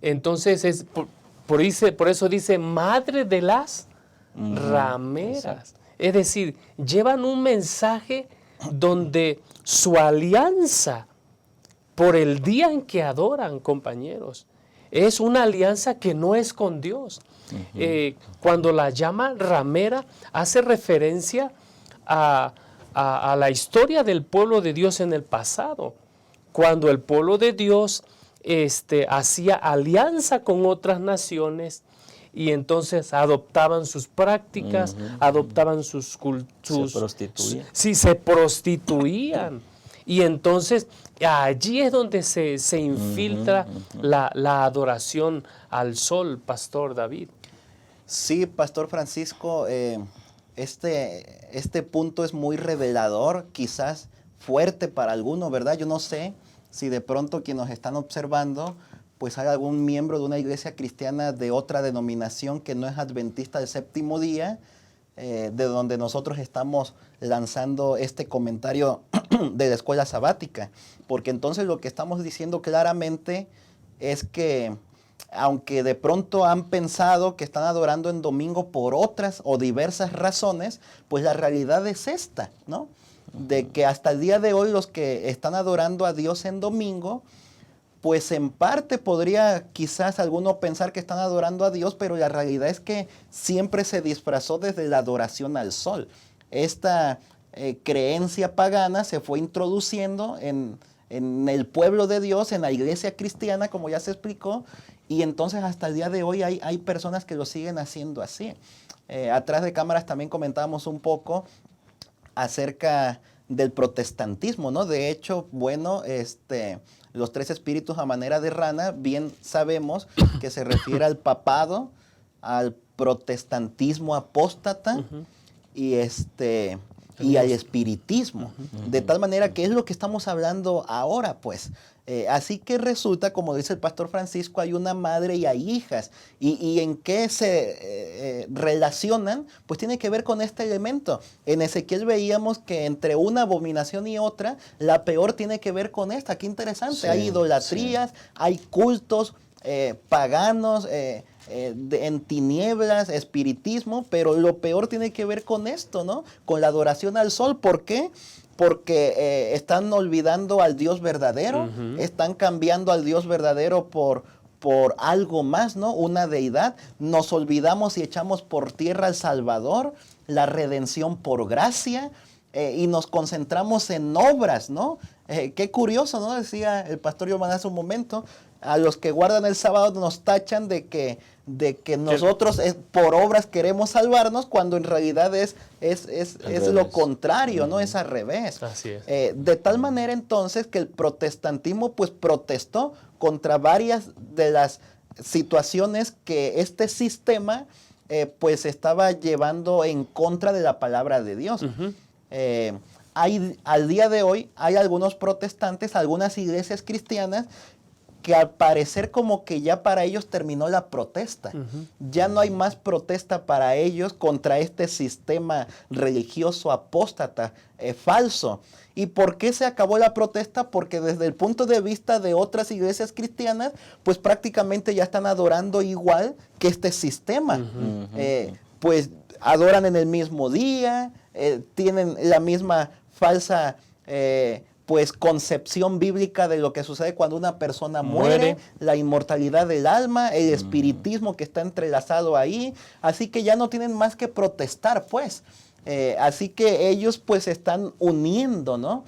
entonces por eso dice madre de las rameras. Exacto. Es decir, llevan un mensaje donde su alianza por el día en que adoran, compañeros, es una alianza que no es con Dios. Cuando la llama ramera, hace referencia a la historia del pueblo de Dios en el pasado, cuando el pueblo de Dios hacía alianza con otras naciones y entonces adoptaban sus prácticas, adoptaban sus culturas. Se prostituían. Sí, se prostituían. Y entonces allí es donde se infiltra la adoración al sol, Pastor David. Sí, Pastor Francisco, este punto es muy revelador, quizás fuerte para algunos, ¿verdad? Yo no sé si de pronto quienes nos están observando, pues hay algún miembro de una iglesia cristiana de otra denominación que no es adventista del séptimo día, de donde nosotros estamos lanzando este comentario de la escuela sabática, porque entonces lo que estamos diciendo claramente es que aunque de pronto han pensado que están adorando en domingo por otras o diversas razones, pues la realidad es esta, ¿no? De que hasta el día de hoy los que están adorando a Dios en domingo, pues en parte podría quizás alguno pensar que están adorando a Dios, pero la realidad es que siempre se disfrazó desde la adoración al sol. Esta creencia pagana se fue introduciendo en el pueblo de Dios, en la iglesia cristiana, como ya se explicó, y entonces hasta el día de hoy hay personas que lo siguen haciendo así. Atrás de cámaras también comentábamos un poco acerca del protestantismo, ¿no? De hecho, bueno, los tres espíritus a manera de rana, bien sabemos que se refiere al papado, al protestantismo apóstata y al espiritismo. De tal manera que es lo que estamos hablando ahora, pues. Así que resulta, como dice el Pastor Francisco, hay una madre y hay hijas. ¿Y en qué se relacionan? Pues tiene que ver con este elemento. En Ezequiel veíamos que entre una abominación y otra, la peor tiene que ver con esta. Qué interesante. Sí, hay idolatrías, hay cultos paganos, en tinieblas, espiritismo, pero lo peor tiene que ver con esto, ¿no? Con la adoración al sol. ¿Por qué? Porque están olvidando al Dios verdadero, están cambiando al Dios verdadero por algo más, ¿no? Una deidad. Nos olvidamos y echamos por tierra al Salvador, la redención por gracia, y nos concentramos en obras, ¿no? Qué curioso, ¿no? Decía el pastor Giovanni hace un momento, a los que guardan el sábado nos tachan de que nosotros por obras queremos salvarnos, cuando en realidad es lo contrario, ¿no? Es al revés. Así es. De tal manera entonces que el protestantismo pues protestó contra varias de las situaciones que este sistema pues estaba llevando en contra de la palabra de Dios. Al día de hoy hay algunos protestantes, algunas iglesias cristianas que al parecer como que ya para ellos terminó la protesta. Ya no hay más protesta para ellos contra este sistema religioso apóstata, falso. ¿Y por qué se acabó la protesta? Porque desde el punto de vista de otras iglesias cristianas, pues prácticamente ya están adorando igual que este sistema. Pues adoran en el mismo día, tienen la misma falsa pues concepción bíblica de lo que sucede cuando una persona muere, la inmortalidad del alma, el espiritismo que está entrelazado ahí, así que ya no tienen más que protestar, pues. Así que ellos pues están uniendo, ¿no?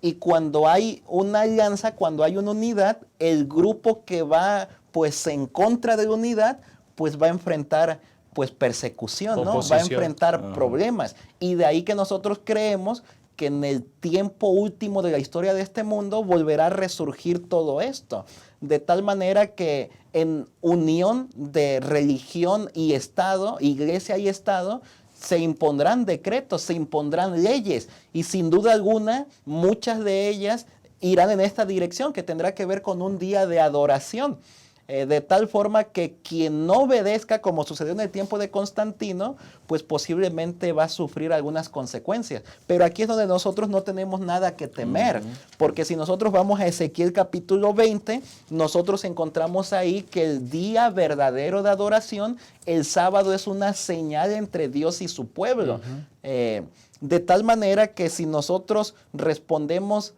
Y cuando hay una alianza, cuando hay una unidad, el grupo que va pues en contra de la unidad, pues va a enfrentar pues persecución, ¿no? Va a enfrentar problemas. Y de ahí que nosotros creemos que en el tiempo último de la historia de este mundo volverá a resurgir todo esto. De tal manera que en unión de religión y Estado, iglesia y Estado, se impondrán decretos, se impondrán leyes. Y sin duda alguna, muchas de ellas irán en esta dirección, que tendrá que ver con un día de adoración. De tal forma que quien no obedezca, como sucedió en el tiempo de Constantino, pues posiblemente va a sufrir algunas consecuencias. Pero aquí es donde nosotros no tenemos nada que temer, porque si nosotros vamos a Ezequiel capítulo 20, nosotros encontramos ahí que el día verdadero de adoración, el sábado, es una señal entre Dios y su pueblo. De tal manera que si nosotros respondemos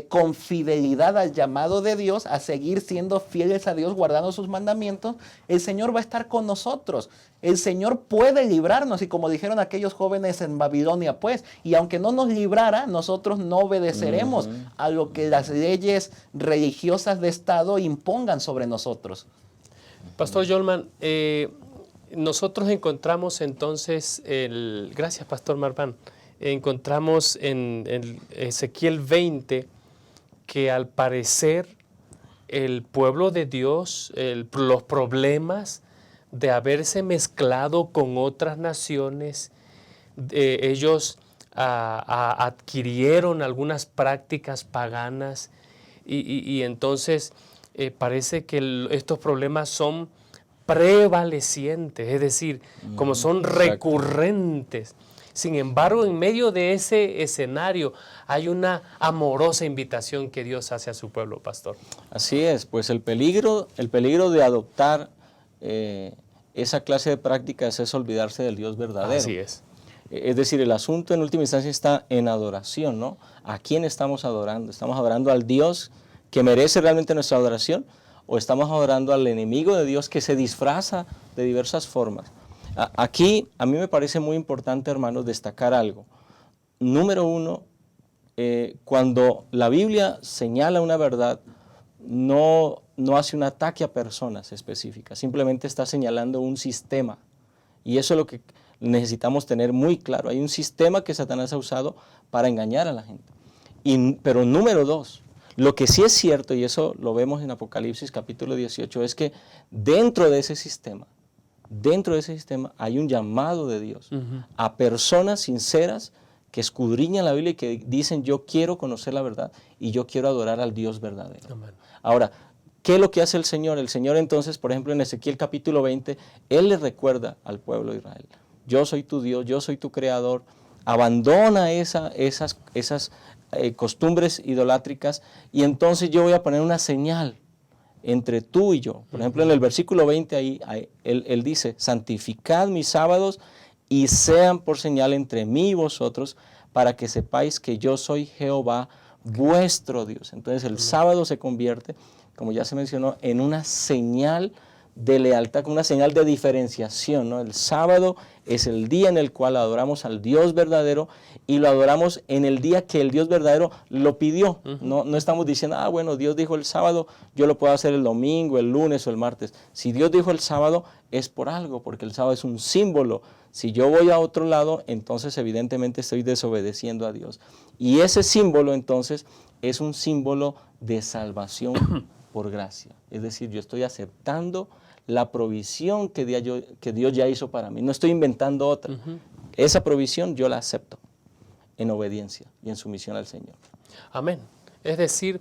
con fidelidad al llamado de Dios, a seguir siendo fieles a Dios, guardando sus mandamientos, el Señor va a estar con nosotros. El Señor puede librarnos, y como dijeron aquellos jóvenes en Babilonia, pues, y aunque no nos librara, nosotros no obedeceremos a lo que las leyes religiosas de Estado impongan sobre nosotros. Pastor Yolman, nosotros encontramos entonces, gracias Pastor Marván, encontramos en Ezequiel 20 que al parecer el pueblo de Dios, los problemas de haberse mezclado con otras naciones, ellos adquirieron algunas prácticas paganas y entonces parece que estos problemas son prevalecientes, es decir, como son recurrentes. Sin embargo, en medio de ese escenario hay una amorosa invitación que Dios hace a su pueblo, pastor. Así es, pues el peligro de adoptar esa clase de prácticas es olvidarse del Dios verdadero. Así es. Es decir, el asunto en última instancia está en adoración, ¿no? ¿A quién estamos adorando? ¿Estamos adorando al Dios que merece realmente nuestra adoración? ¿O estamos adorando al enemigo de Dios que se disfraza de diversas formas? Aquí a mí me parece muy importante, hermanos, destacar algo. Número uno, cuando la Biblia señala una verdad, no hace un ataque a personas específicas, simplemente está señalando un sistema. Y eso es lo que necesitamos tener muy claro. Hay un sistema que Satanás ha usado para engañar a la gente. Pero número dos, lo que sí es cierto, y eso lo vemos en Apocalipsis capítulo 18, es que dentro de ese sistema hay un llamado de Dios a personas sinceras que escudriñan la Biblia y que dicen: yo quiero conocer la verdad y yo quiero adorar al Dios verdadero. Amén. Ahora, ¿qué es lo que hace el Señor? El Señor entonces, por ejemplo, en Ezequiel capítulo 20, Él le recuerda al pueblo de Israel: yo soy tu Dios, yo soy tu creador. Abandona esas costumbres idolátricas y entonces yo voy a poner una señal entre tú y yo. Por ejemplo, en el versículo 20 ahí él dice: santificad mis sábados y sean por señal entre mí y vosotros, para que sepáis que yo soy Jehová vuestro Dios. Entonces el sábado se convierte, como ya se mencionó, en una señal de lealtad, una señal de diferenciación, ¿no? El sábado es el día en el cual adoramos al Dios verdadero y lo adoramos en el día que el Dios verdadero lo pidió. No estamos diciendo: bueno, Dios dijo el sábado, yo lo puedo hacer el domingo, el lunes o el martes. Si Dios dijo el sábado, es por algo, porque el sábado es un símbolo. Si yo voy a otro lado, entonces evidentemente estoy desobedeciendo a Dios. Y ese símbolo entonces es un símbolo de salvación por gracia. Es decir, yo estoy aceptando la provisión que Dios ya hizo para mí. No estoy inventando otra. Esa provisión yo la acepto en obediencia y en sumisión al Señor. Amén. Es decir,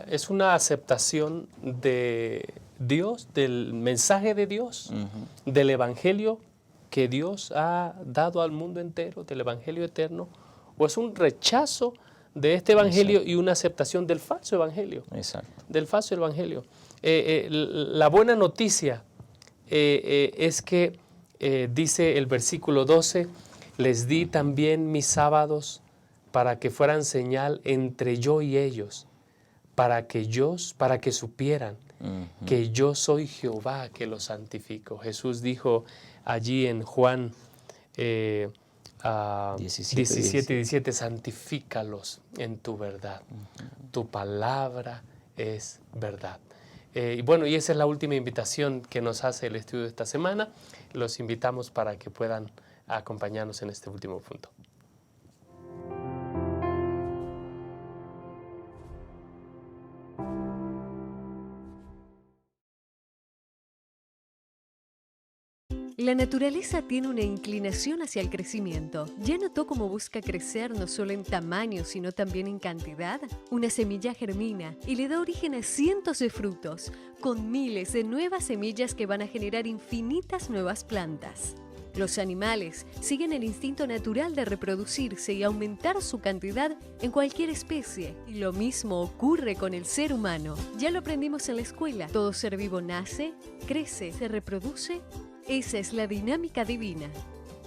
es una aceptación de Dios, del mensaje de Dios, del Evangelio que Dios ha dado al mundo entero, del Evangelio eterno, o es un rechazo de este Evangelio. Exacto. Y una aceptación del falso Evangelio. Exacto. Del falso Evangelio. La buena noticia es que, dice el versículo 12, les di también mis sábados para que fueran señal entre yo y ellos, para que supieran que yo soy Jehová que los santifico. Jesús dijo allí en Juan 17, santifícalos en tu verdad. Tu palabra es verdad. Y bueno, y esa es la última invitación que nos hace el estudio de esta semana. Los invitamos para que puedan acompañarnos en este último punto. La naturaleza tiene una inclinación hacia el crecimiento. ¿Ya notó cómo busca crecer no solo en tamaño, sino también en cantidad? Una semilla germina y le da origen a cientos de frutos, con miles de nuevas semillas que van a generar infinitas nuevas plantas. Los animales siguen el instinto natural de reproducirse y aumentar su cantidad en cualquier especie. Y lo mismo ocurre con el ser humano. Ya lo aprendimos en la escuela. Todo ser vivo nace, crece, se reproduce. Esa es la dinámica divina.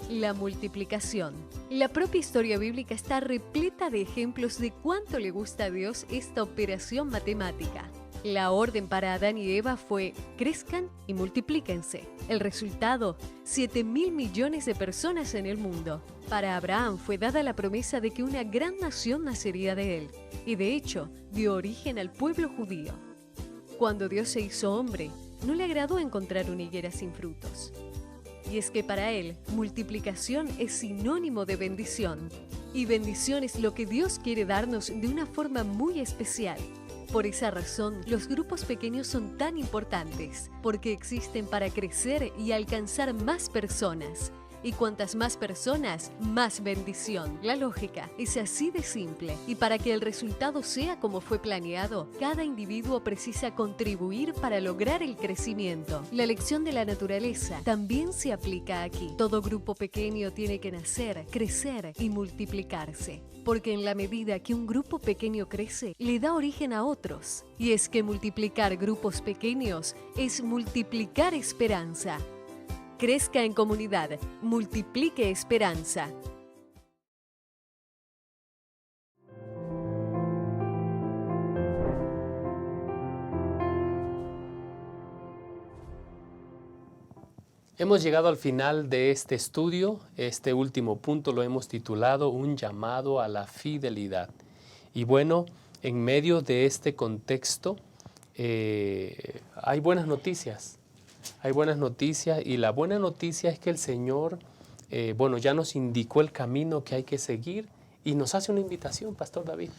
La multiplicación. La propia historia bíblica está repleta de ejemplos de cuánto le gusta a Dios esta operación matemática. La orden para Adán y Eva fue: crezcan y multiplíquense. El resultado: 7.000 millones de personas en el mundo. Para Abraham fue dada la promesa de que una gran nación nacería de él, y de hecho dio origen al pueblo judío. Cuando Dios se hizo hombre, no le agradó encontrar una higuera sin frutos. Y es que para él, multiplicación es sinónimo de bendición. Y bendición es lo que Dios quiere darnos de una forma muy especial. Por esa razón, los grupos pequeños son tan importantes, porque existen para crecer y alcanzar más personas. Y cuantas más personas, más bendición. La lógica es así de simple. Y para que el resultado sea como fue planeado, cada individuo precisa contribuir para lograr el crecimiento. La lección de la naturaleza también se aplica aquí. Todo grupo pequeño tiene que nacer, crecer y multiplicarse. Porque en la medida que un grupo pequeño crece, le da origen a otros. Y es que multiplicar grupos pequeños es multiplicar esperanza. Crezca en comunidad, multiplique esperanza. Hemos llegado al final de este estudio. Este último punto lo hemos titulado Un llamado a la fidelidad. Y bueno, en medio de este contexto hay buenas noticias. Hay buenas noticias, y la buena noticia es que el Señor, ya nos indicó el camino que hay que seguir y nos hace una invitación, Pastor David.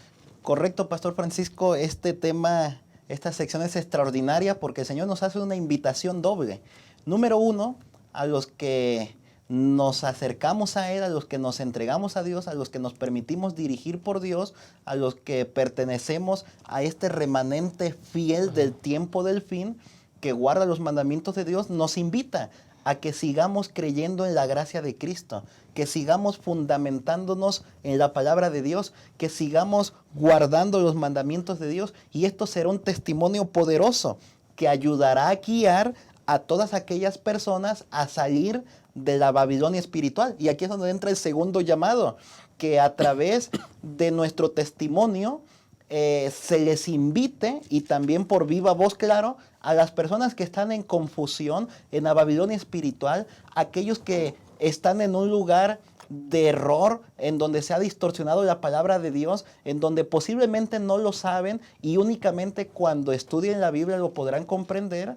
Correcto, Pastor Francisco. Este tema, esta sección es extraordinaria porque el Señor nos hace una invitación doble. Número uno, a los que nos acercamos a Él, a los que nos entregamos a Dios, a los que nos permitimos dirigir por Dios, a los que pertenecemos a este remanente fiel del tiempo del fin, que guarda los mandamientos de Dios, nos invita a que sigamos creyendo en la gracia de Cristo, que sigamos fundamentándonos en la palabra de Dios, que sigamos guardando los mandamientos de Dios, y esto será un testimonio poderoso que ayudará a guiar a todas aquellas personas a salir de la Babilonia espiritual. Y aquí es donde entra el segundo llamado, que a través de nuestro testimonio se les invite, y también por viva voz, claro, a las personas que están en confusión, en la Babilonia espiritual, aquellos que están en un lugar de error, en donde se ha distorsionado la palabra de Dios, en donde posiblemente no lo saben y únicamente cuando estudien la Biblia lo podrán comprender.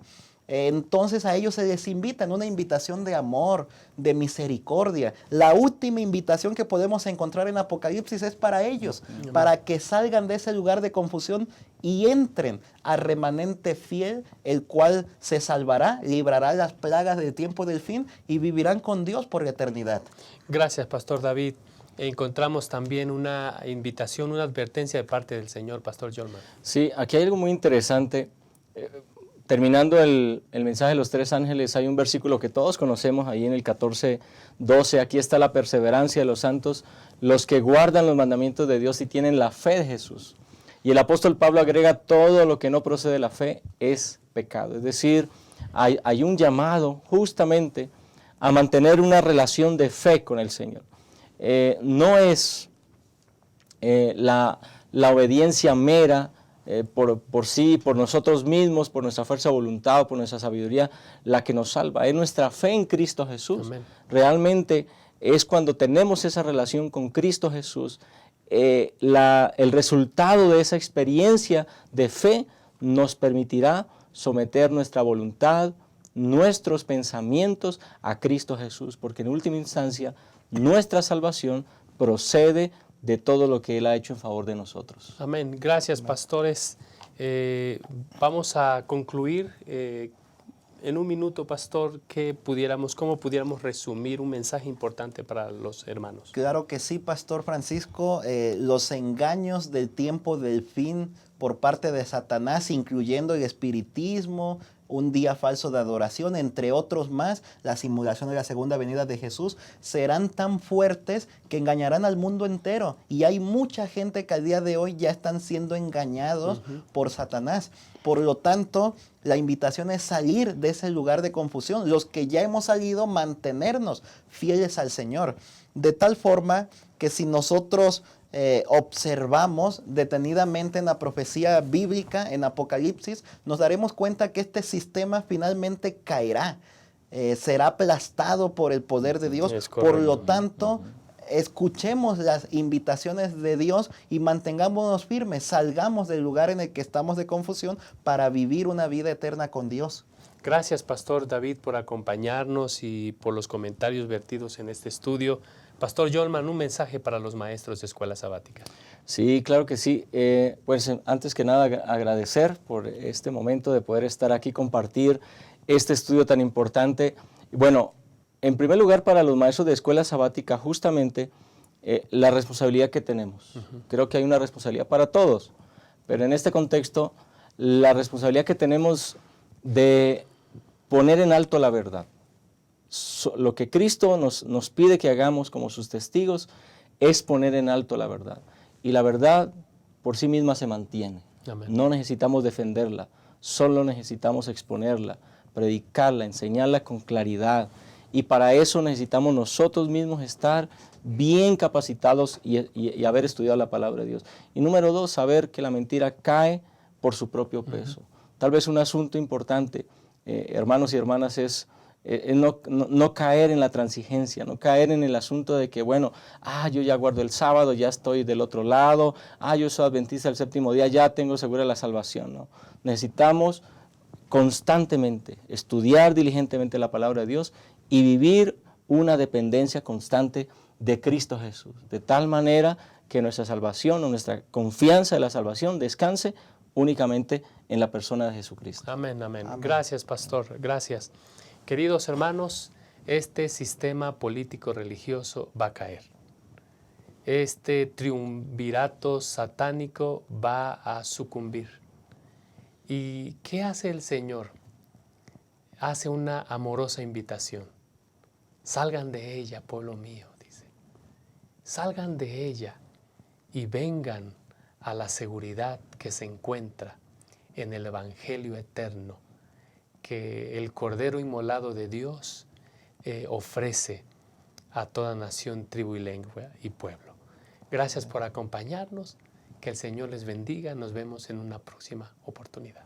Entonces a ellos se les invita en una invitación de amor, de misericordia. La última invitación que podemos encontrar en Apocalipsis es para ellos, para que salgan de ese lugar de confusión y entren al remanente fiel, el cual se salvará, librará las plagas del tiempo del fin y vivirán con Dios por la eternidad. Gracias, Pastor David. Encontramos también una invitación, una advertencia de parte del Señor, Pastor Jolman. Sí, aquí hay algo muy interesante. Terminando el mensaje de los tres ángeles, hay un versículo que todos conocemos ahí en el 14:12. Aquí está la perseverancia de los santos, los que guardan los mandamientos de Dios y tienen la fe de Jesús. Y el apóstol Pablo agrega: todo lo que no procede de la fe es pecado. Es decir, hay un llamado justamente a mantener una relación de fe con el Señor. No es la obediencia mera por sí, por nosotros mismos, por nuestra fuerza de voluntad o por nuestra sabiduría la que nos salva. Es nuestra fe en Cristo Jesús. Amén. Realmente es cuando tenemos esa relación con Cristo Jesús, el resultado de esa experiencia de fe nos permitirá someter nuestra voluntad, nuestros pensamientos a Cristo Jesús, porque en última instancia nuestra salvación procede de todo lo que Él ha hecho en favor de nosotros. Amén. Gracias, pastores. Vamos a concluir en un minuto, pastor, cómo pudiéramos resumir un mensaje importante para los hermanos. Claro que sí, Pastor Francisco. Los engaños del tiempo del fin por parte de Satanás, incluyendo el espiritismo, un día falso de adoración, entre otros más, la simulación de la segunda venida de Jesús, serán tan fuertes que engañarán al mundo entero. Y hay mucha gente que al día de hoy ya están siendo engañados por Satanás. Por lo tanto, la invitación es salir de ese lugar de confusión. Los que ya hemos salido, mantenernos fieles al Señor. De tal forma que si nosotros observamos detenidamente en la profecía bíblica, en Apocalipsis, nos daremos cuenta que este sistema finalmente caerá, será aplastado por el poder de Dios. Por lo tanto, escuchemos las invitaciones de Dios y mantengámonos firmes, salgamos del lugar en el que estamos de confusión para vivir una vida eterna con Dios. Gracias, Pastor David, por acompañarnos y por los comentarios vertidos en este estudio. Pastor Jolman, un mensaje para los maestros de Escuela Sabática. Sí, claro que sí. Pues antes que nada agradecer por este momento de poder estar aquí, compartir este estudio tan importante. Bueno, en primer lugar, para los maestros de Escuela Sabática, justamente la responsabilidad que tenemos. Creo que hay una responsabilidad para todos, pero en este contexto, la responsabilidad que tenemos de poner en alto la verdad. Lo que Cristo nos pide que hagamos como sus testigos es poner en alto la verdad. Y la verdad por sí misma se mantiene. Amén. No necesitamos defenderla, solo necesitamos exponerla, predicarla, enseñarla con claridad. Y para eso necesitamos nosotros mismos estar bien capacitados y haber estudiado la palabra de Dios. Y número 2, saber que la mentira cae por su propio peso. Tal vez un asunto importante, hermanos y hermanas, es no caer en la transigencia, no caer en el asunto de que, bueno, yo ya guardo el sábado, ya estoy del otro lado, yo soy adventista del séptimo día, ya tengo segura la salvación, ¿no? Necesitamos constantemente estudiar diligentemente la palabra de Dios y vivir una dependencia constante de Cristo Jesús, de tal manera que nuestra salvación o nuestra confianza de la salvación descanse únicamente en la persona de Jesucristo. Amén, amén. Gracias, pastor, gracias. Queridos hermanos, este sistema político-religioso va a caer. Este triunvirato satánico va a sucumbir. ¿Y qué hace el Señor? Hace una amorosa invitación. Salgan de ella, pueblo mío, dice. Salgan de ella y vengan a la seguridad que se encuentra en el Evangelio eterno que el Cordero Inmolado de Dios ofrece a toda nación, tribu y lengua y pueblo. Gracias por acompañarnos. Que el Señor les bendiga. Nos vemos en una próxima oportunidad.